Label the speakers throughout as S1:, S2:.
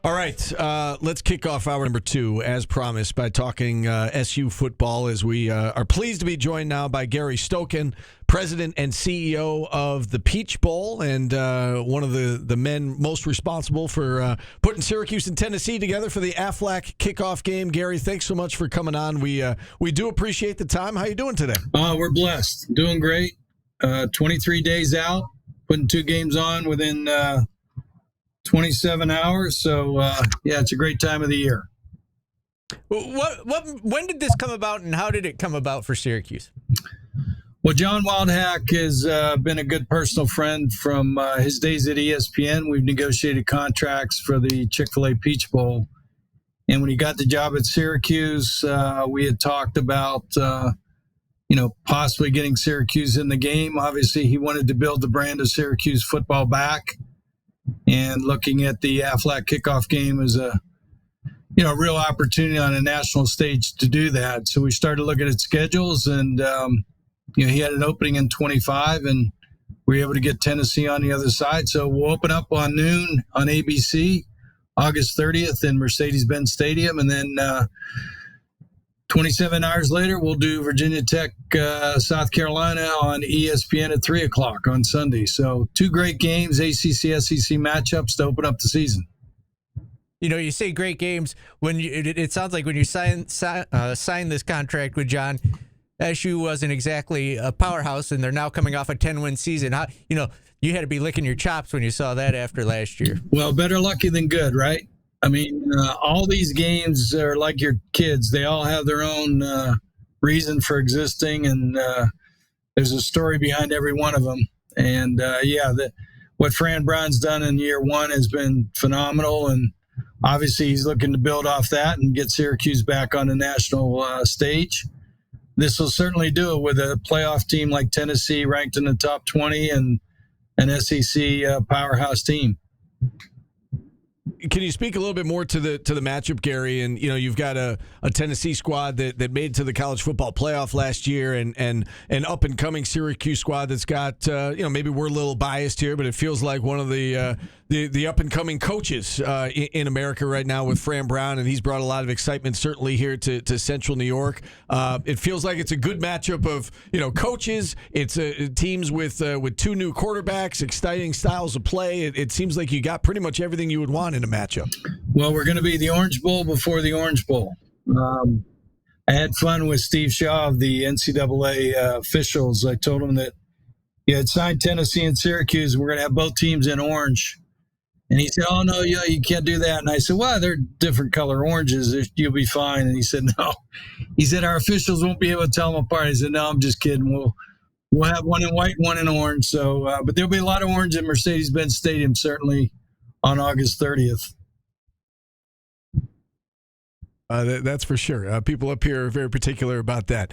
S1: All right, let's kick off hour number 2, as promised, by talking SU football, as we are pleased to be joined now by Gary Stokan, President and CEO of the Peach Bowl, and one of the men most responsible for putting Syracuse and Tennessee together for the Aflac kickoff game. Gary, thanks so much for coming on. We do appreciate the time. How you doing today?
S2: We're blessed. Doing great. 23 days out, putting 2 games on within 27 hours. So, it's a great time of the year.
S3: When did this come about, and how did it come about for Syracuse?
S2: Well, John Wildhack has been a good personal friend from his days at ESPN. We've negotiated contracts for the Chick-fil-A Peach Bowl. And when he got the job at Syracuse, we had talked about, possibly getting Syracuse in the game. Obviously, he wanted to build the brand of Syracuse football back. And looking at the Aflac kickoff game as a, real opportunity on a national stage to do that. So we started looking at schedules, and, he had an opening in 25, and we were able to get Tennessee on the other side. So we'll open up on noon on ABC, August 30th in Mercedes-Benz Stadium. And then 27 hours later, we'll do Virginia Tech, South Carolina on ESPN at 3 o'clock on Sunday. So 2 great games, ACC, SEC matchups to open up the season.
S3: You say great games. It sounds like when you sign this contract with John, SU wasn't exactly a powerhouse, and they're now coming off a 10-win season. You had to be licking your chops when you saw that after last year.
S2: Well, better lucky than good, right? I mean, all these games are like your kids. They all have their own reason for existing, and there's a story behind every one of them. And, what Fran Brown's done in year 1 has been phenomenal, and obviously he's looking to build off that and get Syracuse back on the national stage. This will certainly do it with a playoff team like Tennessee ranked in the top 20 and an SEC powerhouse team.
S1: Can you speak a little bit more to the matchup, Gary? And you've got a Tennessee squad that made it to the college football playoff last year, and an up and coming Syracuse squad that's got maybe we're a little biased here, but it feels like one of the up and coming coaches in America right now with Fran Brown, and he's brought a lot of excitement certainly here to Central New York. It feels like it's a good matchup of coaches. It's teams with 2 new quarterbacks, exciting styles of play. It seems like you got pretty much everything you would want in a matchup.
S2: Well, we're going to be the Orange Bowl before the Orange Bowl. I had fun with Steve Shaw of the NCAA officials. I told him that he had signed Tennessee and Syracuse. We're going to have both teams in orange. And he said, "Oh, no, you can't do that." And I said, "Well, they're different color oranges. You'll be fine." And he said, "No." He said, "Our officials won't be able to tell them apart." I said, "No, I'm just kidding. We'll have one in white, one in orange." So, but there'll be a lot of orange at Mercedes-Benz Stadium, certainly on August 30th.
S1: That's for sure. People up here are very particular about that.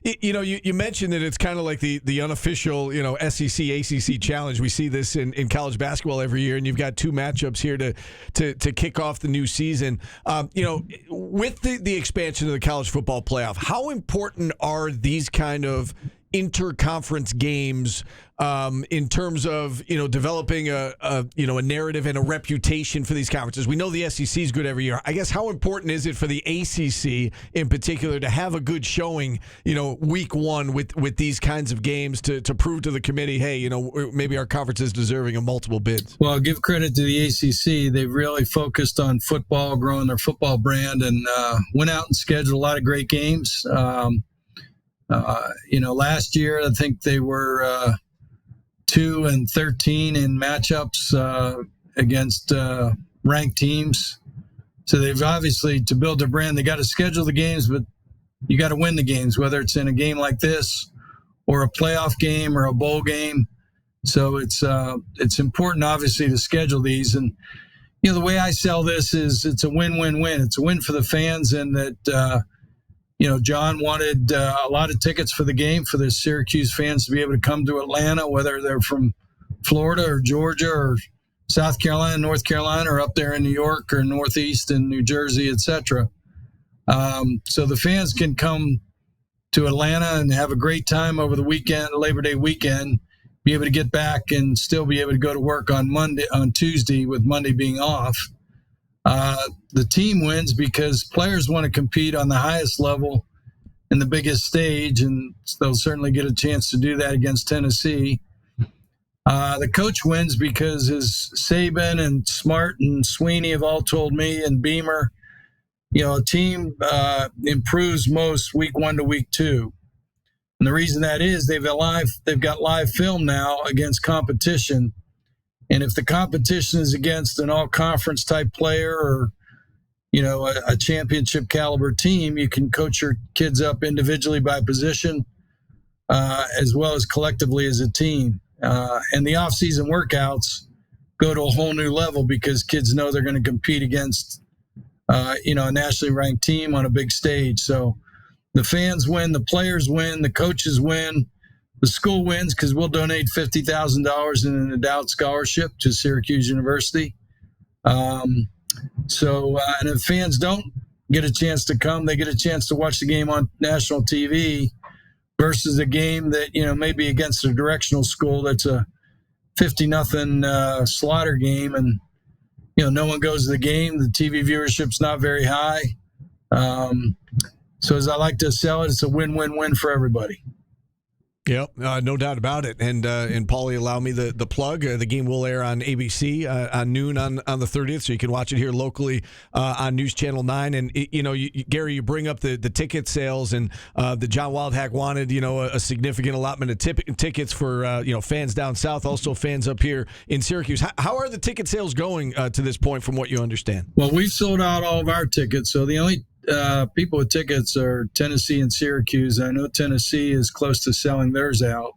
S1: You mentioned that it's kind of like the unofficial, SEC, ACC challenge. We see this in college basketball every year, and you've got 2 matchups here to kick off the new season. With the expansion of the college football playoff, how important are these kind of interconference games in terms of developing a narrative and a reputation for these conferences? We know the SEC is good every year. I guess how important is it for the ACC in particular to have a good showing week 1 with these kinds of games to prove to the committee, hey, maybe our conference is deserving of multiple bids?
S2: Well, give credit to the ACC. They've really focused on football, growing their football brand, and went out and scheduled a lot of great games. Last year, I think they were 2-13 in matchups against ranked teams. So they've obviously, to build their brand, they got to schedule the games, but you got to win the games, whether it's in a game like this or a playoff game or a bowl game. So it's important, obviously, to schedule these. And, the way I sell this is it's a win-win-win. It's a win for the fans, and that, John wanted a lot of tickets for the game for the Syracuse fans to be able to come to Atlanta, whether they're from Florida or Georgia or South Carolina, North Carolina, or up there in New York or Northeast and New Jersey, etc. So the fans can come to Atlanta and have a great time over the weekend, Labor Day weekend, be able to get back and still be able to go to work on Tuesday, with Monday being off. The team wins because players want to compete on the highest level and the biggest stage, and they'll certainly get a chance to do that against Tennessee. The coach wins because, as Saban and Smart and Sweeney have all told me, and Beamer, a team improves most week 1 to week 2. And the reason that is they've got live film now against competition. And if the competition is against an all-conference type player or, a championship caliber team, you can coach your kids up individually by position as well as collectively as a team. And the off-season workouts go to a whole new level because kids know they're going to compete against, a nationally ranked team on a big stage. So the fans win, the players win, the coaches win, the school wins because we'll donate $50,000 in an endowed scholarship to Syracuse University. And if fans don't get a chance to come, they get a chance to watch the game on national TV versus a game that, maybe against a directional school that's a 50-0 slaughter game. And, no one goes to the game. The TV viewership's not very high. So as I like to sell it, it's a win-win-win for everybody.
S1: Yep, no doubt about it. And Paulie, allow me the plug. The game will air on ABC on noon on the 30th, so you can watch it here locally on News Channel 9. And, Gary, you bring up the ticket sales, and the John Wildhack wanted, a significant allotment of tickets for, fans down south, also fans up here in Syracuse. How are the ticket sales going to this point from what you understand?
S2: Well, we've sold out all of our tickets, so the only people with tickets are Tennessee and Syracuse. I know Tennessee is close to selling theirs out.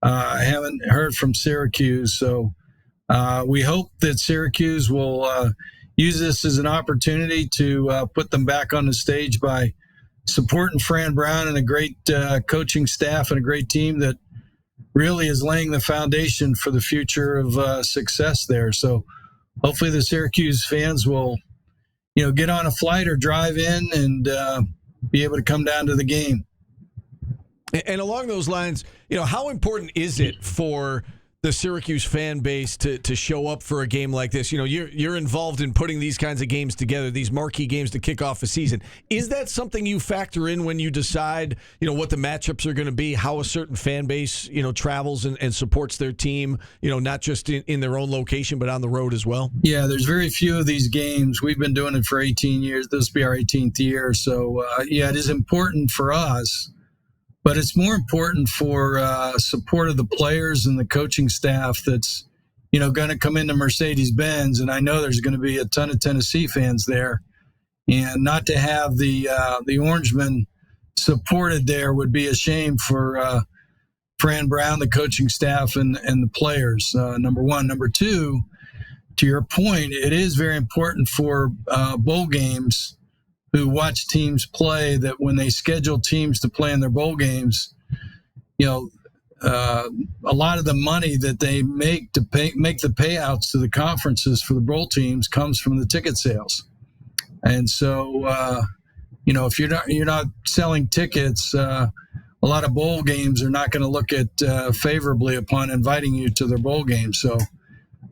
S2: I haven't heard from Syracuse, so we hope that Syracuse will use this as an opportunity to put them back on the stage by supporting Fran Brown and a great coaching staff and a great team that really is laying the foundation for the future of success there. So hopefully the Syracuse fans will get on a flight or drive in and be able to come down to the game.
S1: And along those lines, how important is it for the Syracuse fan base to show up for a game like this? You're involved in putting these kinds of games together, these marquee games to kick off a season. Is that something you factor in when you decide, what the matchups are going to be, how a certain fan base, travels and supports their team, not just in their own location, but on the road as well?
S2: Yeah, there's very few of these games. We've been doing it for 18 years. This will be our 18th year. So, it is important for us. But it's more important for support of the players and the coaching staff that's, going to come into Mercedes-Benz. And I know there's going to be a ton of Tennessee fans there. And not to have the Orangemen supported there would be a shame for Fran Brown, the coaching staff, and the players, number one. Number two, to your point, it is very important for bowl games who watch teams play, that when they schedule teams to play in their bowl games, a lot of the money that they make to make the payouts to the conferences for the bowl teams comes from the ticket sales. And so, if you're not selling tickets, a lot of bowl games are not going to look at favorably upon inviting you to their bowl game. So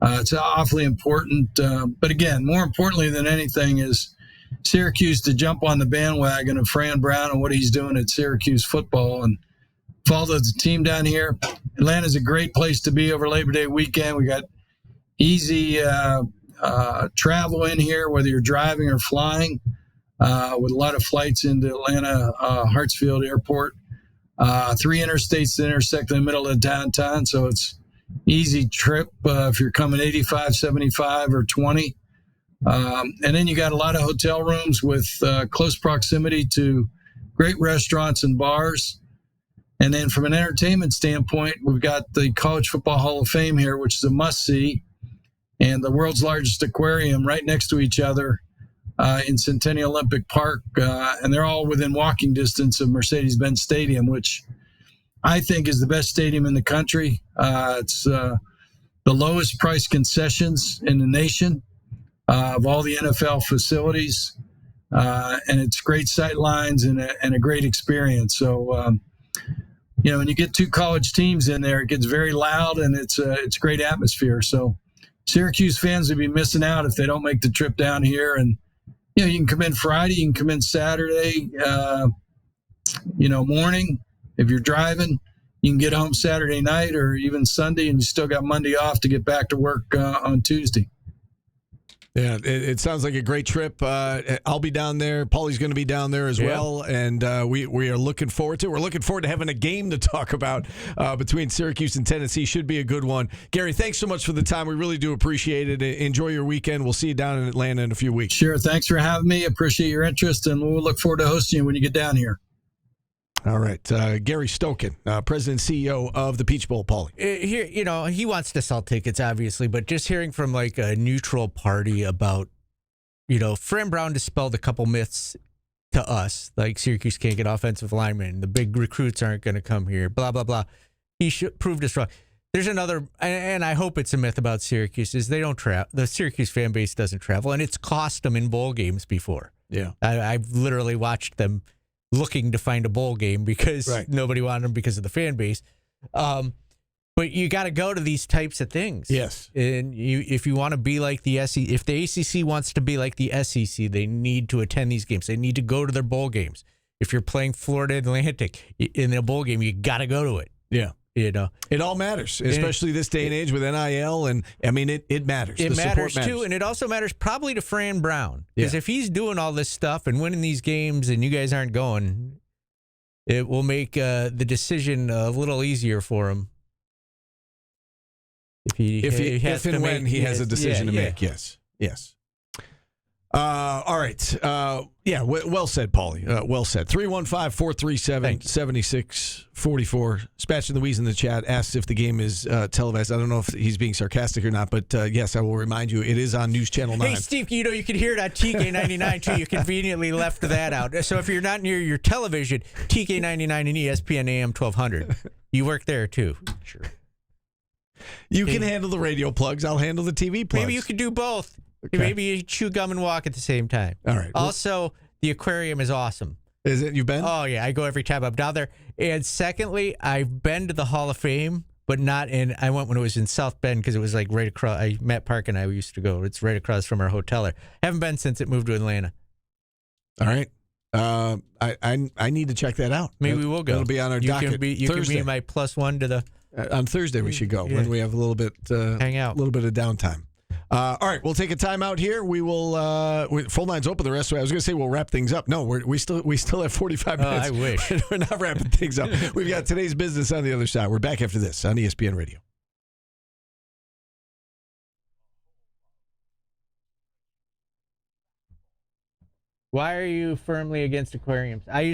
S2: it's awfully important. But again, more importantly than anything is Syracuse to jump on the bandwagon of Fran Brown and what he's doing at Syracuse football and follow the team down here. Atlanta's a great place to be over Labor Day weekend. We got easy travel in here, whether you're driving or flying, with a lot of flights into Atlanta Hartsfield Airport. 3 interstates that intersect in the middle of downtown, so it's easy trip if you're coming 85, 75, or 20. And then you got a lot of hotel rooms with close proximity to great restaurants and bars. And then from an entertainment standpoint, we've got the College Football Hall of Fame here, which is a must-see, and the world's largest aquarium right next to each other in Centennial Olympic Park. And they're all within walking distance of Mercedes-Benz Stadium, which I think is the best stadium in the country. It's the lowest price concessions in the nation of all the NFL facilities, and it's great sight lines and a great experience. So, when you get 2 college teams in there, it gets very loud and it's a great atmosphere. So Syracuse fans would be missing out if they don't make the trip down here. And, you know, you can come in Friday, you can come in Saturday, morning. If you're driving, you can get home Saturday night or even Sunday, and you still got Monday off to get back to work on Tuesday.
S1: Yeah, it sounds like a great trip. I'll be down there. Paulie's going to be down there as well, and we are looking forward to it. We're looking forward to having a game to talk about between Syracuse and Tennessee. Should be a good one. Gary, thanks so much for the time. We really do appreciate it. Enjoy your weekend. We'll see you down in Atlanta in a few weeks.
S2: Sure. Thanks for having me. Appreciate your interest, and we'll look forward to hosting you when you get down here.
S1: All right. Gary Stokan, President and CEO of the Peach Bowl, Paulie.
S3: Here, he wants to sell tickets, obviously, but just hearing from like a neutral party about, Fran Brown dispelled a couple myths to us, like Syracuse can't get offensive linemen, the big recruits aren't going to come here, blah, blah, blah. He proved us wrong. There's another, and I hope it's a myth about Syracuse, is they don't travel. The Syracuse fan base doesn't travel, and it's cost them in bowl games before.
S1: Yeah.
S3: I've literally watched them looking to find a bowl game because nobody wanted them because of the fan base. But you got to go to these types of things.
S1: Yes.
S3: And if you want to be like the SEC, if the ACC wants to be like the SEC, they need to attend these games. They need to go to their bowl games. If you're playing Florida Atlantic in a bowl game, you got to go to it.
S1: Yeah. It all matters, especially this day and age with NIL, and I mean it matters.
S3: It matters too, and it also matters probably to Fran Brown, because if he's doing all this stuff and winning these games, and you guys aren't going, it will make the decision a little easier for him.
S1: If and when he has a decision to make, yes. All right. Well said, Paulie. Well said. 315-437-7644. Spatch and Louise in the chat asks if the game is televised. I don't know if he's being sarcastic or not, but yes, I will remind you, it is on News Channel 9.
S3: Hey, Steve, you can hear it on TK99, too. You conveniently left that out. So if you're not near your television, TK99 and ESPN AM 1200. You work there, too. Sure.
S1: You can handle the radio plugs. I'll handle the TV plugs.
S3: Maybe you could do both.
S1: Okay.
S3: Maybe you chew gum and walk at the same time.
S1: All right.
S3: Also, the aquarium is awesome.
S1: Is it? You've been?
S3: Oh, yeah. I go every time I'm down there. And secondly, I've been to the Hall of Fame, but not in, I went when it was in South Bend because it was like right across, Matt Park and I used to go. It's right across from our hotel there. Haven't been since it moved to Atlanta.
S1: All right. I need to check that out.
S3: Maybe we'll go.
S1: It'll be on our docket.
S3: You can be my +1 to the...
S1: on Thursday we should go when we have a little bit
S3: hang out,
S1: a little bit of downtime. All right, we'll take a time out here. We will full line's open the rest of it. I was going to say we'll wrap things up. No, we still have 45 minutes.
S3: I wish.
S1: We're not wrapping things up. We've got today's business on the other side. We're back after this on ESPN Radio.
S3: Why are you firmly against aquariums?